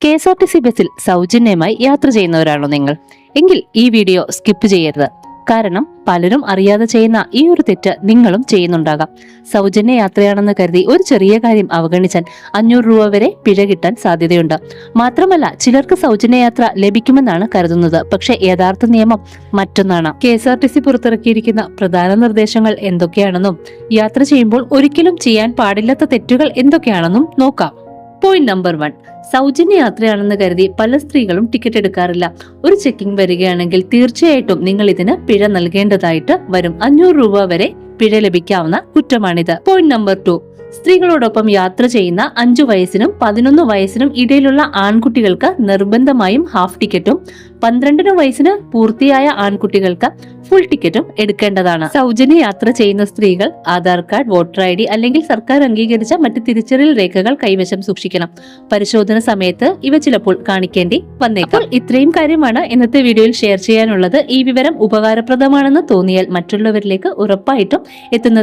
KSRTC ബസ്സിൽ സൗജന്യമായി യാത്ര ചെയ്യുന്നവരാണോ നിങ്ങൾ? എങ്കിൽ ഈ വീഡിയോ സ്കിപ്പ് ചെയ്യരുത്. കാരണം പലരും അറിയാതെ ചെയ്യുന്ന ഈ ഒരു തെറ്റ് നിങ്ങളും ചെയ്യുന്നുണ്ടാകാം. സൗജന്യ യാത്രയാണെന്ന് കരുതി ഒരു ചെറിയ കാര്യം അവഗണിച്ചാൽ 500 രൂപ വരെ പിഴ കിട്ടാൻ സാധ്യതയുണ്ട്. മാത്രമല്ല, ചിലർക്ക് സൗജന്യ യാത്ര ലഭിക്കുമെന്നാണ് കരുതുന്നത്. പക്ഷെ യഥാർത്ഥ നിയമം മറ്റൊന്നാണ്. KSRTC പുറത്തിറക്കിയിരിക്കുന്ന പ്രധാന നിർദ്ദേശങ്ങൾ എന്തൊക്കെയാണെന്നും യാത്ര ചെയ്യുമ്പോൾ ഒരിക്കലും ചെയ്യാൻ പാടില്ലാത്ത തെറ്റുകൾ എന്തൊക്കെയാണെന്നും നോക്കാം. പോയിന്റ് നമ്പർ 1, സൗജന്യ യാത്രയാണെന്ന് കരുതി പല സ്ത്രീകളും ടിക്കറ്റ് എടുക്കാറില്ല. ഒരു ചെക്കിംഗ് വരികയാണെങ്കിൽ തീർച്ചയായിട്ടും നിങ്ങൾ ഇതിന് പിഴ നൽകേണ്ടതായിട്ട് വരും. 500 രൂപ വരെ പിഴ ലഭിക്കാവുന്ന കുറ്റമാണിത്. പോയിന്റ് നമ്പർ 2, സ്ത്രീകളോടൊപ്പം യാത്ര ചെയ്യുന്ന 5 വയസ്സിനും 11 വയസ്സിനും ഇടയിലുള്ള ആൺകുട്ടികൾക്ക് നിർബന്ധമായും ഹാഫ് ടിക്കറ്റും 12 വയസ്സിന് പൂർത്തിയായ ആൺകുട്ടികൾക്ക് ഫുൾ ടിക്കറ്റും എടുക്കേണ്ടതാണ്. സൗജന്യ യാത്ര ചെയ്യുന്ന സ്ത്രീകൾ ആധാർ കാർഡ്, വോട്ടർ ID അല്ലെങ്കിൽ സർക്കാർ അംഗീകരിച്ച മറ്റ് തിരിച്ചറിയൽ രേഖകൾ കൈവശം സൂക്ഷിക്കണം. പരിശോധന സമയത്ത് ഇവ ചിലപ്പോൾ കാണിക്കേണ്ടി വന്നേക്കാം. ഇത്രയും കാര്യമാണ് ഇന്നത്തെ വീഡിയോയിൽ ഷെയർ ചെയ്യാനുള്ളത്. ഈ വിവരം ഉപകാരപ്രദമാണെന്ന് തോന്നിയാൽ മറ്റുള്ളവരിലേക്ക് ഉറപ്പായിട്ടും എത്തുന്നത്